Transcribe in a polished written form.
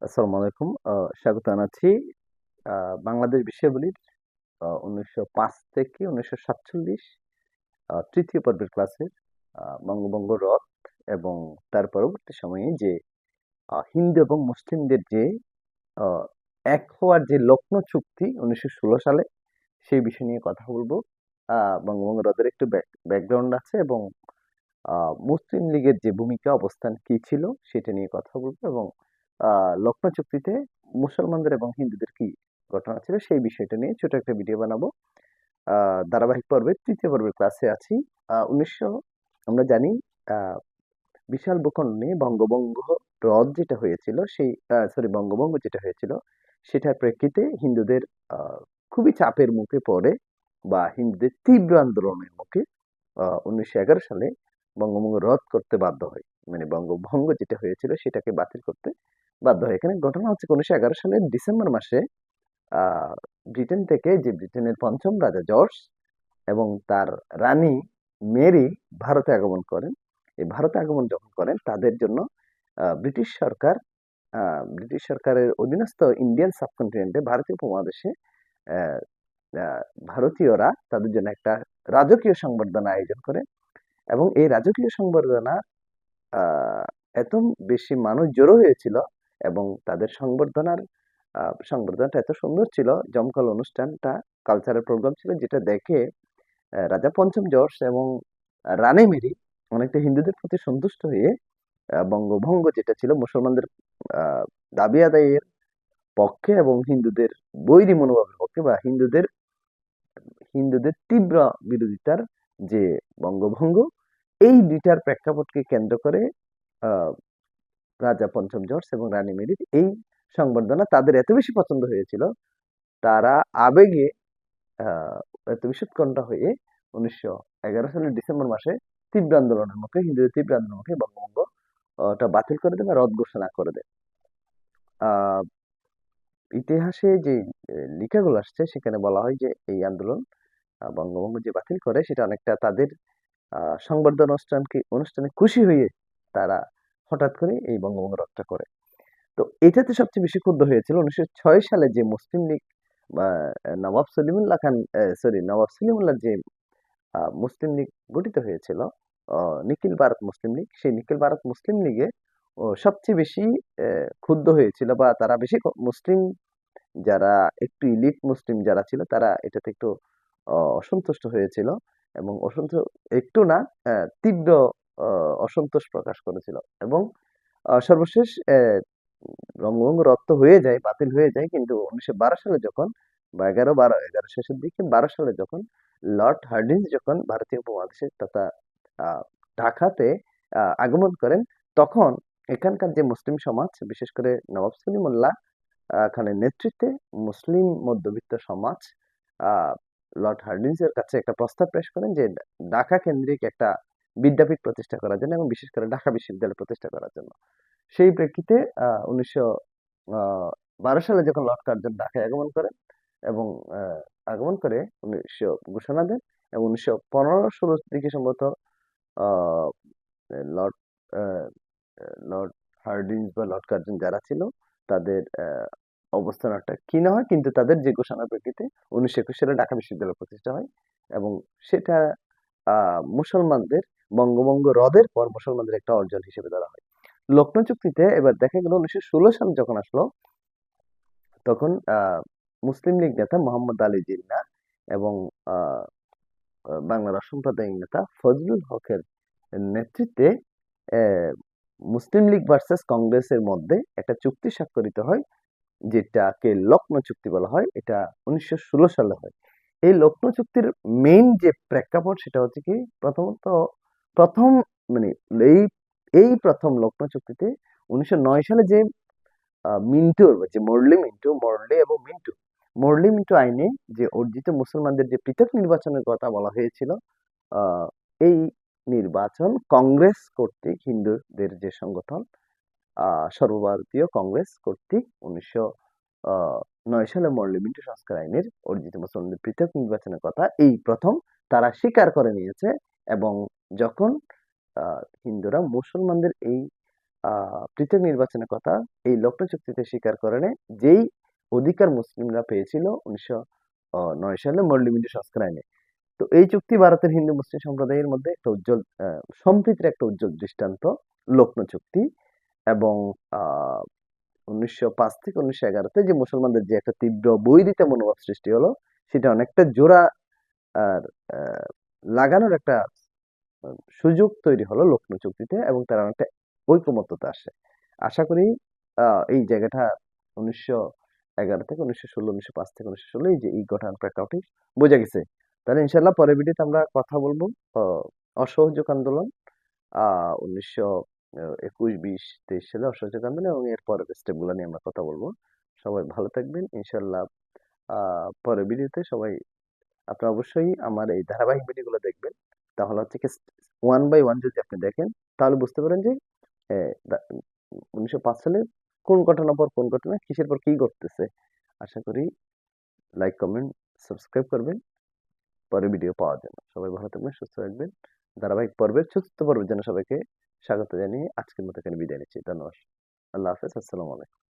আসসালামু আলাইকুম। স্বাগত জানাচ্ছি বাংলাদেশ বিষয়াবলীর ১৯০৫ থেকে ১৯৪৭ তৃতীয় পর্বের ক্লাসের বঙ্গভঙ্গ রদ এবং তার পরবর্তী সময়ে যে হিন্দু এবং মুসলিমদের যে আ এক হওয়ার যে লক্ষ্ণৌ চুক্তি ১৯১৬ সালে, সেই বিষয় নিয়ে কথা বলব। বঙ্গভঙ্গ রদের একটু ব্যাকগ্রাউন্ড আছে এবং আ মুসলিম লীগের যে ভূমিকা, অবস্থান কি ছিল সেটা নিয়ে কথা বলব এবং আ লক্ষ্ণৌ চুক্তিতে মুসলমানদের এবং হিন্দুদের কি ঘটনা ছিল সেই বিষয়টা নিয়ে ছোট একটা ভিডিও বানাবো। আ ধারাবাহিক পর্বে ৩য় পর্বের ক্লাসে আছি। ১৯০০ আমরা জানি আ বিশাল ভূখণ্ড নিয়ে বঙ্গভঙ্গ রদ যেটা হয়েছিল সেই সরি বঙ্গভঙ্গ যেটা হয়েছিল সেটার প্রেক্ষিতে হিন্দুদের আ খুবই চাপের মুখে পড়ে বা হিন্দুদের তীব্র আন্দোলনের মুখে ১৯১১ সালে বঙ্গভঙ্গ রদ করতে বাধ্য হয়। মানে বঙ্গভঙ্গ যেটা হয়েছিল সেটাকে বাতিল করতে বাধ্য হয়। এখানে ঘটনা হচ্ছে ১৯১১ সালের ডিসেম্বর মাসে আ ব্রিটেন থেকে যে ব্রিটেনের ৫ম রাজা জর্জ এবং তার রানী মেরি ভারতে আগমন করেন। এই ভারতে আগমন যখন করেন তাদের জন্য ব্রিটিশ সরকার আ ব্রিটিশ সরকারের অধীনস্থ ইন্ডিয়ান সাবকন্টিনেন্টে ভারতীয় উপমহাদেশে অ্যা আ ভারতীয়রা তাদের জন্য একটা রাজকীয় সংবর্ধনা আয়োজন করে এবং এই রাজকীয় সংবর্ধনা আ এত বেশি মানুষ জড়ো হয়েছিল এবং তাদের সংবর্ধনাটা এত সুন্দর ছিল, জমকালো অনুষ্ঠানটা কালচারাল প্রোগ্রাম ছিল যেটা দেখে রাজা পঞ্চম জর্জ এবং রানী মেরি অনেকটা হিন্দুদের প্রতি সন্তুষ্ট হয়ে বঙ্গভঙ্গ যেটা ছিল মুসলমানদের আ দাবি আদায়ের পক্ষে এবং হিন্দুদের বৈরী মনোভাবের পক্ষে বা হিন্দুদের হিন্দুদের তীব্র বিরোধিতার যে বঙ্গভঙ্গ, এই ২ টার প্রেক্ষাপটকে কেন্দ্র করে আ রাজা পঞ্চম জর্জ এবং রানী মেরির এই সংবর্ধনা তাদের এত বেশি পছন্দ হয়েছিল, তারা আবেগে আ এত বেশি উৎকণ্ঠ হয়ে ১৯১১ সালের ডিসেম্বর মাসে তীব্র আন্দোলনের মুখে হিন্দুদের তীব্র আন্দোলনের মুখে বঙ্গভঙ্গ টা বাতিল করে দেয় বা রদ ঘোষণা করে দেয়। আ ইতিহাসে যে লেখাগুলো আসছে সেখানে বলা হয় যে এই আন্দোলন বঙ্গভঙ্গ যে বাতিল করে সেটা অনেকটা তাদের আ সংবর্ধনা অনুষ্ঠানে খুশি হয়ে তারা হঠাৎ করে এই বঙ্গভঙ্গ রদটা করে। তো এটাতে সবচেয়ে বেশি ক্ষুব্ধ হয়েছিল ১৯০৬ সালে যে মুসলিম লীগ বা নবাব সলিমুল্লাহ খান নবাব সলিমুল্লাহর যে মুসলিম লীগ গঠিত হয়েছিল, অ নিখিল ভারত মুসলিম লীগ। সেই নিখিল ভারত মুসলিম লীগে সবচেয়ে বেশি ক্ষুব্ধ হয়েছিল বা তারা বেশি মুসলিম যারা একটু ইলিট মুসলিম যারা ছিল তারা এটাতে একটু অসন্তুষ্ট হয়েছিল এবং একটু না, তীব্র অ অসন্তোষ প্রকাশ করেছিল এবং সর্বশেষ বঙ্গভঙ্গ রদ হয়ে যায়, বাতিল হয়ে যায়। কিন্তু ১৯১২ সালে যখন বা ১১ শেষের দিকে ১২ সালে যখন লর্ড হার্ডিঞ্জ যখন ভারতীয় উপমহাদেশে তথা আ ঢাকাতে আগমন করেন, তখন এখানকার যে মুসলিম সমাজ, বিশেষ করে নবাব সলিমুল্লাহ খানের নেতৃত্বে মুসলিম মধ্যবিত্ত সমাজ আ লর্ড হার্ডিঞ্জের কাছে একটা প্রস্তাব পেশ করেন যে ঢাকা কেন্দ্রিক একটা বিদ্যাপীঠ প্রতিষ্ঠা করার জন্য এবং বিশেষ করে ঢাকা বিশ্ববিদ্যালয় প্রতিষ্ঠা করার জন্য। সেই প্রেক্ষিতে ১৯১২ সালে যখন লর্ড কার্জন ঢাকায় আগমন করেন এবং আ আগমন করে ১৯০০ ঘোষণা দেন এবং ১৯১৫-১৬ দিকে সম্ভবত আ লর্ড আ লর্ড হার্ডিঞ্জ বা লর্ড কার্জন যারা ছিল তাদের অবস্থান একটা ক্ষীণ হয়। কিন্তু তাদের যে ঘোষণার প্রেক্ষিতে ১৯২১ সালে ঢাকা বিশ্ববিদ্যালয় প্রতিষ্ঠা হয় এবং সেটা আ মুসলমানদের বঙ্গভঙ্গ রদের পর মুসলমানদের একটা অর্জন হিসেবে ধরা হয়। লক্ষ্ণৌ চুক্তিতে এবার দেখা গেল ১৯১৬ সাল যখন আসলো, তখন মুসলিম লীগ নেতা মোহাম্মদ আলী জিন্নাহ এবং আ আ বাংলার অসাম্প্রদায়িক নেতা ফজলুল হকের নেতৃত্বে অ্যা মুসলিম লীগ ভার্সাস কংগ্রেসের মধ্যে একটা চুক্তি স্বাক্ষরিত হয়, যেটাকে লক্ষ্ণৌ চুক্তি বলা হয়। এটা ১৯১৬ সালে হয়। এই লক্ষ্ণৌ চুক্তির মেইন যে প্রেক্ষাপট সেটা হচ্ছে কি, প্রথমত ১ম মানে এই এই ১ম লক্ষ্ণৌ চুক্তিতে ১৯০৯ সালে যে মিন্টুর যে মোরলি এবং মিন্টু আইনে যে অর্জিত মুসলমানদের যে পৃথক নির্বাচনের কথা বলা হয়েছিল, আ এই নির্বাচন কংগ্রেস কর্তৃক হিন্দুদের যে সংগঠন আ সর্বভারতীয় কংগ্রেস কর্তৃক ১৯০৯ সালে মোরলি-মিন্টু সংস্কার আইনের অর্জিত মুসলমানদের পৃথক নির্বাচনের কথা এই ১ম তারা স্বীকার করে নিয়েছে এবং যখন আ হিন্দুরা মুসলমানদের এই পৃথক নির্বাচনের কথা এই লখনৌ চুক্তিতে স্বীকার করে নেয়, যেই অধিকার মুসলিমরা পেয়েছিল 1909 সালে মৌলভী সংস্কার আইনে। তো এই চুক্তি ভারতের হিন্দু মুসলিম সম্প্রদায়ের মধ্যে একটা উজ্জ্বল সম্প্রীতির একটা উজ্জ্বল দৃষ্টান্ত লখনৌ চুক্তি। এবং আহ 1905 থেকে 1911-তে যে মুসলমানদের যে একটা তীব্র বৈরিতা মনোভাব সৃষ্টি হলো, সেটা অনেকটা জোড়া আর আহ, লাগানোর একটা সুযোগ তৈরি হলো লখনৌ চুক্তিতে, এবং তারা অনেকটা ঐকমত্যতে আসে। আশা করি এই জায়গাটা 1911 থেকে 1916, 1905 থেকে 1916 এই যে এই ঘটনার প্রেক্ষাপটে বোঝা গেছে। তাহলে ইনশাল্লাহ পরের ভিডিওতে আমরা কথা বলবো অসহযোগ আন্দোলন 1921, 20, 23 সালে অসহযোগ আন্দোলন এবং এর পরের স্টেপগুলো নিয়ে আমরা কথা বলবো। সবাই ভালো থাকবেন ইনশাল্লাহ। পরের ভিডিওতে সবাই আপনারা অবশ্যই আমার এই ধারাবাহিক ভিডিওগুলো দেখবেন। তাহলে হচ্ছে কি ওয়ান বাই ওয়ান যদি আপনি দেখেন, তাহলে বুঝতে পারেন যে 1905 সালে কোন ঘটনার পর কোন ঘটনা, কিসের পর কি ঘটতেছে। আশা করি লাইক, কমেন্ট, সাবস্ক্রাইব করবেন পরের ভিডিও পাওয়ার জন্য। সবাই ভালো থাকবেন, সুস্থ থাকবেন। ধারাবাহিক পর্বের চতুর্থ পর্বের জন্য সবাইকে স্বাগত জানিয়ে আজকের মতো এখানে বিদায় নিচ্ছি। ধন্যবাদ। আল্লাহ হাফেজ। আসসালামু আলাইকুম।